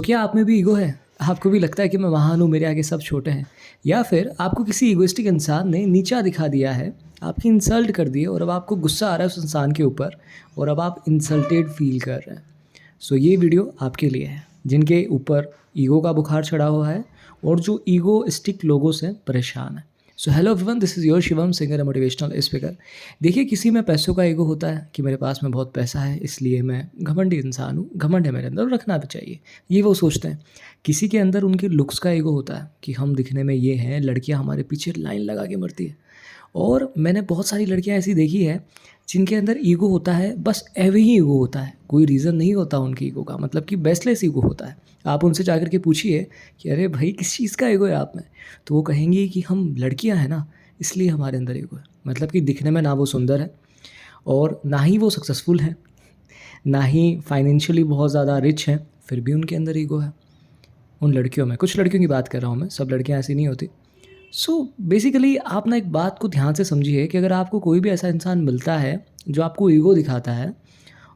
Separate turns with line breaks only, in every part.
क्या आप में भी ईगो है? आपको भी लगता है कि मैं महान हूँ, मेरे आगे सब छोटे हैं? या फिर आपको किसी ईगोइस्टिक इंसान ने नीचा दिखा दिया है, आपकी इंसल्ट कर दी है और अब आपको गुस्सा आ रहा है उस इंसान के ऊपर और अब आप इंसल्टेड फील कर रहे हैं? ये वीडियो आपके लिए है, जिनके ऊपर ईगो का बुखार चढ़ा हुआ है और जो ईगोइस्टिक लोगों से परेशान है। Hello everyone, this is your Shivam, singer, motivational speaker. देखिए, किसी में पैसों का ईगो होता है कि मेरे पास में बहुत पैसा है, इसलिए मैं घमंडी इंसान हूँ, घमंड है मेरे अंदर और रखना भी चाहिए, ये वो सोचते हैं। किसी के अंदर उनके लुक्स का ईगो होता है कि हम दिखने में ये हैं, लड़कियाँ हमारे पीछे लाइन लगा के मरती है। और मैंने बहुत सारी लड़कियाँ ऐसी देखी है जिनके अंदर ईगो होता है, बस एवे ही ईगो होता है, कोई रीज़न नहीं होता उनके ईगो का, मतलब कि बेसलेस ईगो होता है। आप उनसे जाकर के पूछिए कि अरे भाई, किस चीज़ का ईगो है आप में? तो वो कहेंगी कि हम लड़कियां हैं ना, इसलिए हमारे अंदर ईगो है। मतलब कि दिखने में ना वो सुंदर है और ना ही वो सक्सेसफुल है, ना ही फाइनेंशियली बहुत ज़्यादा रिच हैं, फिर भी उनके अंदर ईगो है। उन लड़कियों में, कुछ लड़कियों की बात कर रहा हूँ मैं, सब लड़कियाँ ऐसी नहीं होती। बेसिकली आप ना एक बात को ध्यान से समझिए कि अगर आपको कोई भी ऐसा इंसान मिलता है जो आपको ईगो दिखाता है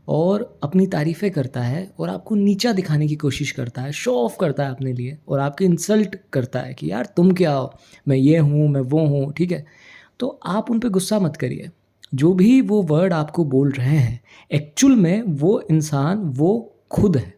और अपनी तारीफ़ें करता है और आपको नीचा दिखाने की कोशिश करता है, शो ऑफ करता है अपने लिए और आपकी इंसल्ट करता है कि यार तुम क्या हो, मैं ये हूँ, मैं वो हूँ, ठीक है? तो आप उन पे गुस्सा मत करिए। जो भी वो वर्ड आपको बोल रहे हैं, एक्चुअल में वो इंसान वो खुद है।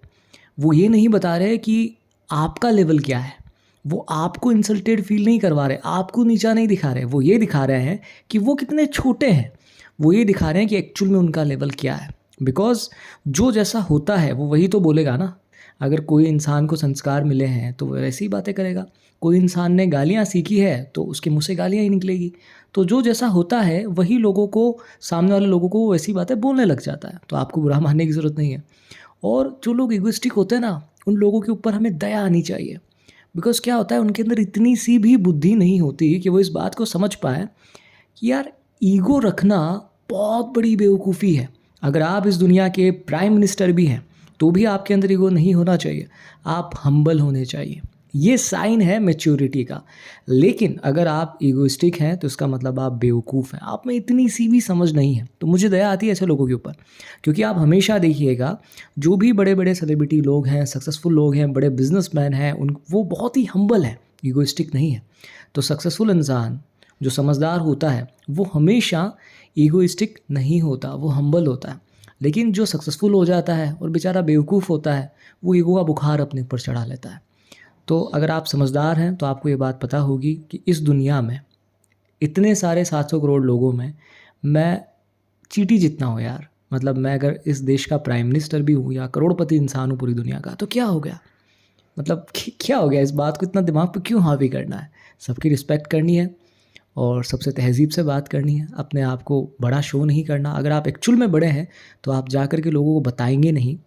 वो ये नहीं बता रहे कि आपका लेवल क्या है। वो आपको इंसल्टेड फ़ील नहीं करवा रहे, आपको नीचा नहीं दिखा रहे। वो ये दिखा रहे हैं कि वो कितने छोटे हैं। वो ये दिखा रहे हैं कि एक्चुअल में उनका लेवल क्या है। बिकॉज़ जो जैसा होता है वो वही तो बोलेगा ना। अगर कोई इंसान को संस्कार मिले हैं तो वो वैसी ही बातें करेगा। कोई इंसान ने गालियाँ सीखी है तो उसके मुँह से गालियाँ ही निकलेगी। तो जो जैसा होता है वही लोगों को, सामने वाले लोगों को वो वैसी बातें बोलने लग जाता है। तो आपको बुरा मानने की ज़रूरत नहीं है। और जो लोग इगोइस्टिक होते हैं ना, उन लोगों के ऊपर हमें दया आनी चाहिए। बिकॉज़ क्या होता है, उनके अंदर इतनी सी भी बुद्धि नहीं होती कि वो इस बात को समझ पाएँ कि यार, ईगो रखना बहुत बड़ी बेवकूफ़ी है। अगर आप इस दुनिया के प्राइम मिनिस्टर भी हैं, तो भी आपके अंदर ईगो नहीं होना चाहिए। आप हम्बल होने चाहिए। ये साइन है मैच्योरिटी का। लेकिन अगर आप ईगोइस्टिक हैं तो इसका मतलब आप बेवकूफ़ हैं। आप में इतनी सी भी समझ नहीं है। तो मुझे दया आती है ऐसे लोगों के ऊपर, क्योंकि आप हमेशा देखिएगा, जो भी बड़े-बड़े सेलिब्रिटी लोग हैं, सक्सेसफुल लोग हैं, बड़े बिज़नेसमैन हैं, वो बहुत ही हम्बल हैं, ईगोइस्टिक नहीं है। तो सक्सेसफुल इंसान जो समझदार होता है वो हमेशा ईगोइस्टिक नहीं होता, वो हम्बल होता है। लेकिन जो सक्सेसफुल हो जाता है और बेचारा बेवकूफ़ होता है, वो ईगो का बुखार अपने ऊपर चढ़ा लेता है। तो अगर आप समझदार हैं तो आपको ये बात पता होगी कि इस दुनिया में इतने सारे 700 करोड़ लोगों में मैं चींटी जितना हूँ यार। मतलब मैं अगर इस देश का प्राइम मिनिस्टर भी हूँ या करोड़पति इंसान हूँ पूरी दुनिया का, तो क्या हो गया? मतलब क्या हो गया? इस बात को इतना दिमाग पे क्यों हावी करना है? सबकी रिस्पेक्ट करनी है और सबसे तहज़ीब से बात करनी है। अपने आप को बड़ा शो नहीं करना। अगर आप एक्चुअल में बड़े हैं तो आप जा कर के लोगों को बताएँगे नहीं,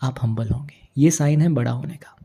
आप हम्बल होंगे। ये साइन है बड़ा होने का।